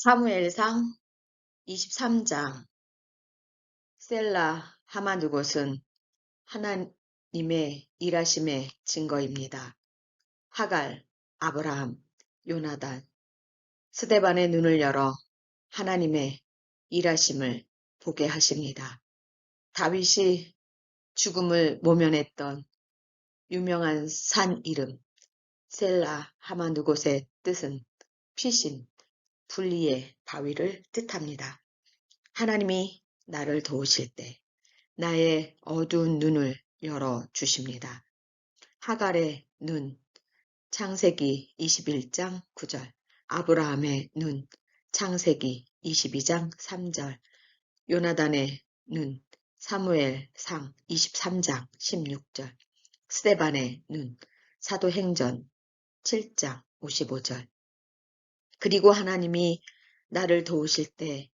사무엘상 23장. 셀라 하마누곳은 하나님의 일하심의 증거입니다. 하갈, 아브라함, 요나단, 스데반의 눈을 열어 하나님의 일하심을 보게 하십니다. 다윗이 죽음을 모면했던 유명한 산 이름 셀라 하마누곳의 뜻은 피신, 분리의 바위를 뜻합니다. 하나님이 나를 도우실 때 나의 어두운 눈을 열어 주십니다. 하갈의 눈, 창세기 21장 9절, 아브라함의 눈, 창세기 22장 3절, 요나단의 눈, 사무엘상 23장 16절, 스데반의 눈, 사도행전 7장 55절. 그리고 하나님이 나를 도우실 때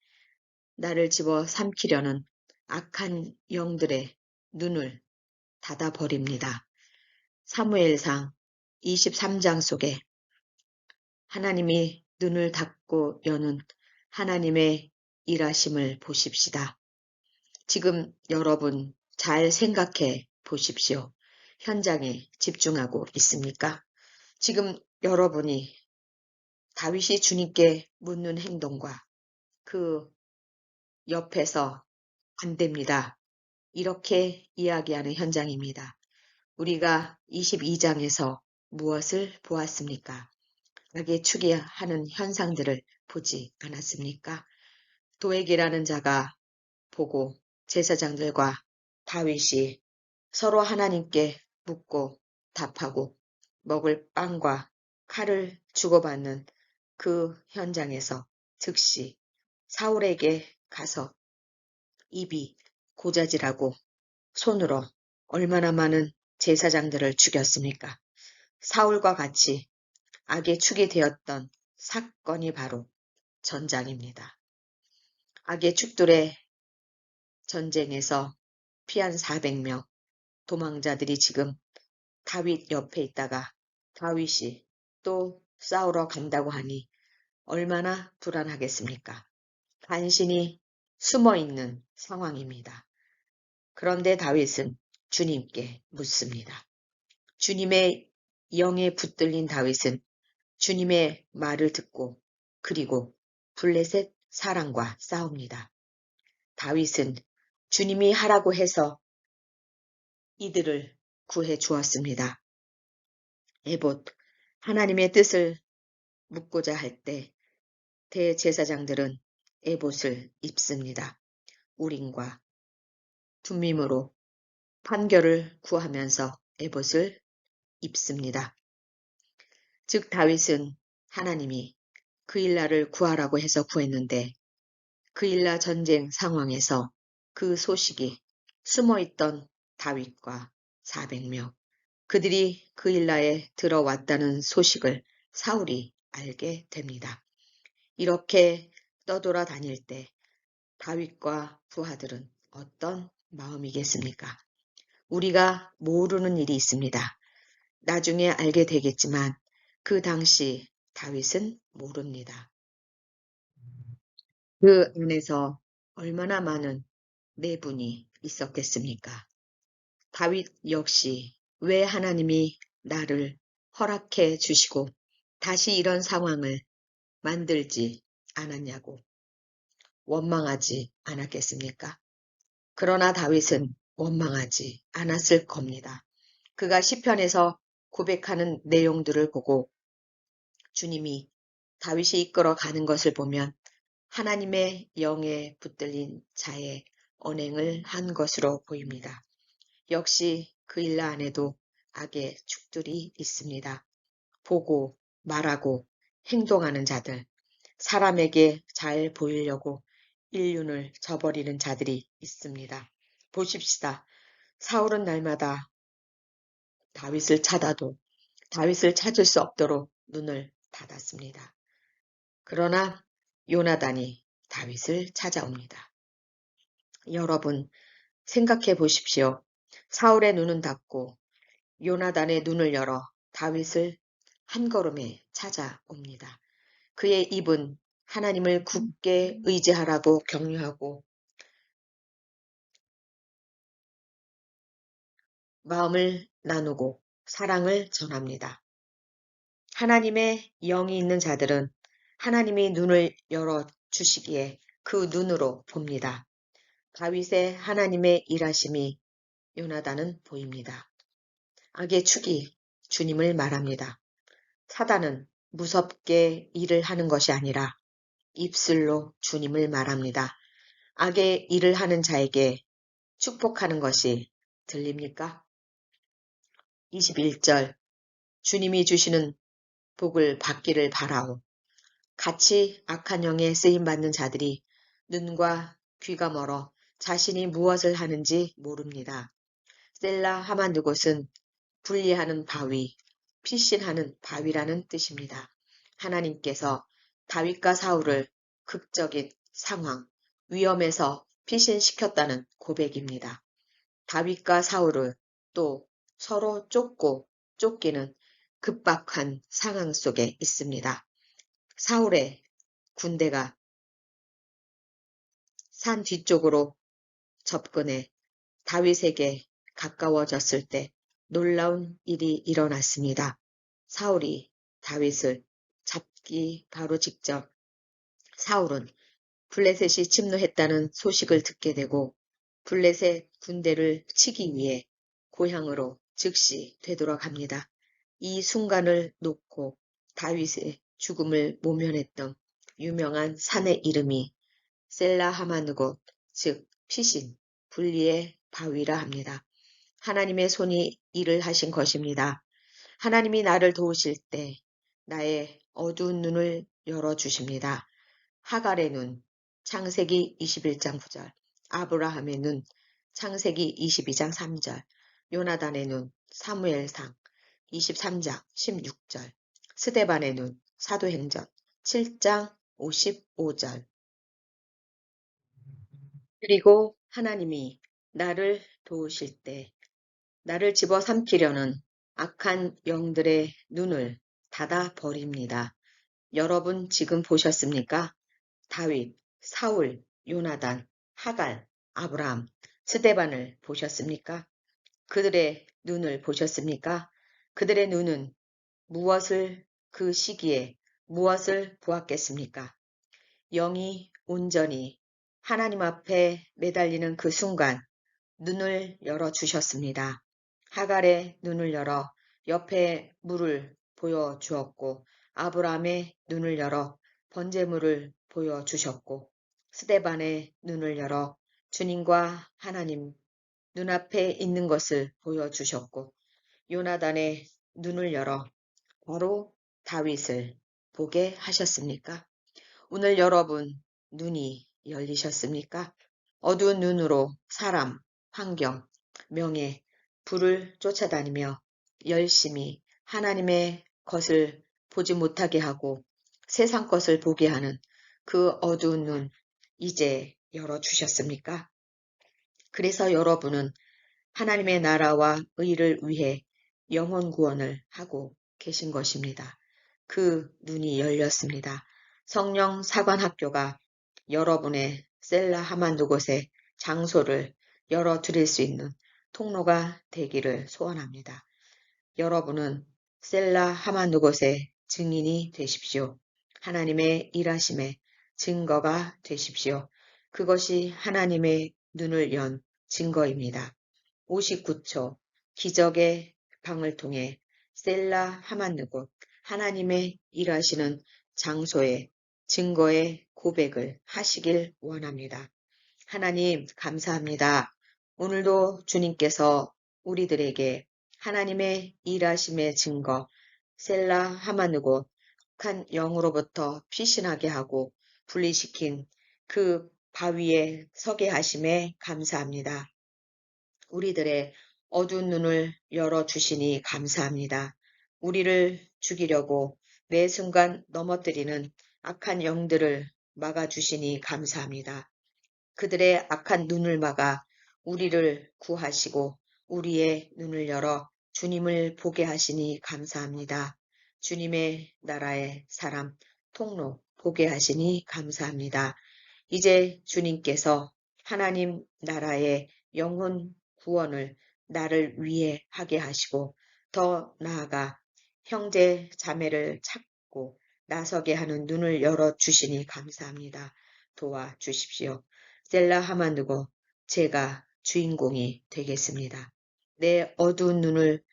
나를 집어 삼키려는 악한 영들의 눈을 닫아버립니다. 사무엘상 23장 속에 하나님이 눈을 닫고 여는 하나님의 일하심을 보십시다. 지금 여러분 잘 생각해 보십시오. 현장에 집중하고 있습니까? 지금 여러분이 다윗이 주님께 묻는 행동과 그 옆에서 안 됩니다. 이렇게 이야기하는 현장입니다. 우리가 22장에서 무엇을 보았습니까? 악의 추기하는 현상들을 보지 않았습니까? 도액이라는 자가 보고 제사장들과 다윗이 서로 하나님께 묻고 답하고 먹을 빵과 칼을 주고받는 그 현장에서 즉시 사울에게 가서 입이 고자질하고 손으로 얼마나 많은 제사장들을 죽였습니까? 사울과 같이 악의 축이 되었던 사건이 바로 전장입니다. 악의 축들의 전쟁에서 피한 400명 도망자들이 지금 다윗 옆에 있다가 다윗이 또 싸우러 간다고 하니 얼마나 불안하겠습니까? 간신히 숨어있는 상황입니다. 그런데 다윗은 주님께 묻습니다. 주님의 영에 붙들린 다윗은 주님의 말을 듣고 그리고 블레셋 사람과 싸웁니다. 다윗은 주님이 하라고 해서 이들을 구해 주었습니다. 에봇, 하나님의 뜻을 묻고자 할 때 대제사장들은 에봇을 입습니다. 우림과 둠밈으로 판결을 구하면서 에봇을 입습니다. 즉 다윗은 하나님이 그일라를 구하라고 해서 구했는데 그일라 전쟁 상황에서 그 소식이 숨어있던 다윗과 400명 그들이 그일라에 들어왔다는 소식을 사울이 알게 됩니다. 이렇게 떠돌아다닐 때 다윗과 부하들은 어떤 마음이겠습니까? 우리가 모르는 일이 있습니다. 나중에 알게 되겠지만 그 당시 다윗은 모릅니다. 그 안에서 얼마나 많은 내분이 있었겠습니까? 다윗 역시 왜 하나님이 나를 허락해 주시고 다시 이런 상황을 만들지 않았냐고 원망하지 않았겠습니까? 그러나 다윗은 원망하지 않았을 겁니다. 그가 시편에서 고백하는 내용들을 보고 주님이 다윗이 이끌어 가는 것을 보면 하나님의 영에 붙들린 자의 언행을 한 것으로 보입니다. 역시 그일라 안에도 악의 축들이 있습니다. 보고 말하고 행동하는 자들, 사람에게 잘 보이려고 인륜을 저버리는 자들이 있습니다. 보십시다. 사울은 날마다 다윗을 찾아도 다윗을 찾을 수 없도록 눈을 닫았습니다. 그러나 요나단이 다윗을 찾아옵니다. 여러분 생각해 보십시오. 사울의 눈은 닫고 요나단의 눈을 열어 다윗을 한 걸음에 찾아옵니다. 그의 입은 하나님을 굳게 의지하라고 격려하고 마음을 나누고 사랑을 전합니다. 하나님의 영이 있는 자들은 하나님이 눈을 열어 주시기에 그 눈으로 봅니다. 다윗의 하나님의 일하심이 요나단은 보입니다. 악의 축이 주님을 말합니다. 사단은 무섭게 일을 하는 것이 아니라 입술로 주님을 말합니다. 악의 일을 하는 자에게 축복하는 것이 들립니까? 21절 주님이 주시는 복을 받기를 바라오. 같이 악한 영에 쓰임받는 자들이 눈과 귀가 멀어 자신이 무엇을 하는지 모릅니다. 셀라 하만드곳은 분리하는 바위, 피신하는 바위라는 뜻입니다. 하나님께서 다윗과 사울을 극적인 상황, 위험에서 피신시켰다는 고백입니다. 다윗과 사울을 또 서로 쫓고 쫓기는 급박한 상황 속에 있습니다. 사울의 군대가 산 뒤쪽으로 접근해 다윗에게 가까워졌을 때 놀라운 일이 일어났습니다. 사울이 다윗을 잡기 바로 직접 사울은 블레셋이 침노했다는 소식을 듣게 되고 블레셋 군대를 치기 위해 고향으로 즉시 되돌아갑니다. 이 순간을 놓고 다윗의 죽음을 모면했던 유명한 산의 이름이 셀라하마느곳, 즉 피신, 분리의 바위라 합니다. 하나님의 손이 일을 하신 것입니다. 하나님이 나를 도우실 때 나의 어두운 눈을 열어주십니다. 하갈의 눈, 창세기 21장 9절, 아브라함의 눈, 창세기 22장 3절, 요나단의 눈, 사무엘상 23장 16절, 스데반의 눈, 사도행전 7장 55절. 그리고 하나님이 나를 도우실 때 나를 집어삼키려는 악한 영들의 눈을 닫아 버립니다. 여러분 지금 보셨습니까? 다윗, 사울, 요나단, 하갈, 아브라함, 스데반을 보셨습니까? 그들의 눈을 보셨습니까? 그들의 눈은 무엇을 그 시기에 무엇을 보았겠습니까? 영이 온전히 하나님 앞에 매달리는 그 순간 눈을 열어 주셨습니다. 하갈의 눈을 열어 옆에 물을 보여주었고 아브라함의 눈을 열어 번제물을 보여주셨고 스데반의 눈을 열어 주님과 하나님 눈앞에 있는 것을 보여주셨고 요나단의 눈을 열어 바로 다윗을 보게 하셨습니까? 오늘 여러분 눈이 열리셨습니까? 어두운 눈으로 사람, 환경, 명예, 부를 쫓아다니며 열심히 하나님의 것을 보지 못하게 하고 세상 것을 보게 하는 그 어두운 눈 이제 열어주셨습니까? 그래서 여러분은 하나님의 나라와 의를 위해 영혼 구원을 하고 계신 것입니다. 그 눈이 열렸습니다. 성령 사관학교가 여러분의 셀라 하만두 곳의 장소를 열어드릴 수 있는 통로가 되기를 소원합니다. 여러분은 셀라 하만두 곳의 증인이 되십시오. 하나님의 일하심의 증거가 되십시오. 그것이 하나님의 눈을 연 증거입니다. 59초 기적의 방을 통해 셀라 하만느곳 하나님의 일하시는 장소의 증거의 고백을 하시길 원합니다. 하나님 감사합니다. 오늘도 주님께서 우리들에게 하나님의 일하심의 증거 셀라 하만느곳 한 영으로부터 피신하게 하고 분리시킨 그 바위에 서게 하심에 감사합니다. 우리들의 어두운 눈을 열어주시니 감사합니다. 우리를 죽이려고 매 순간 넘어뜨리는 악한 영들을 막아주시니 감사합니다. 그들의 악한 눈을 막아 우리를 구하시고 우리의 눈을 열어 주님을 보게 하시니 감사합니다. 주님의 나라의 사람, 통로, 보게 하시니 감사합니다. 이제 주님께서 하나님 나라의 영혼 구원을 나를 위해 하게 하시고 더 나아가 형제 자매를 찾고 나서게 하는 눈을 열어주시니 감사합니다. 도와주십시오. 셀라 하만두고 제가 주인공이 되겠습니다. 내 어두운 눈을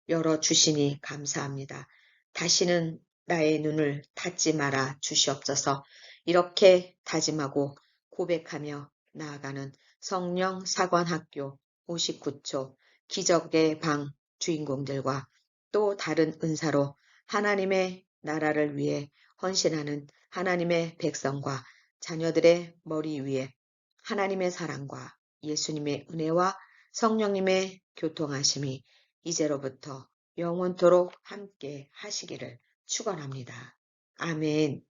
열어주시니 감사합니다. 다시는 나의 눈을 닫지 말아 주시옵소서. 이렇게 다짐하고 고백하며 나아가는 성령 사관학교 59초 기적의 방 주인공들과 또 다른 은사로 하나님의 나라를 위해 헌신하는 하나님의 백성과 자녀들의 머리 위에 하나님의 사랑과 예수님의 은혜와 성령님의 교통하심이 이제로부터 영원토록 함께 하시기를 축원합니다. 아멘.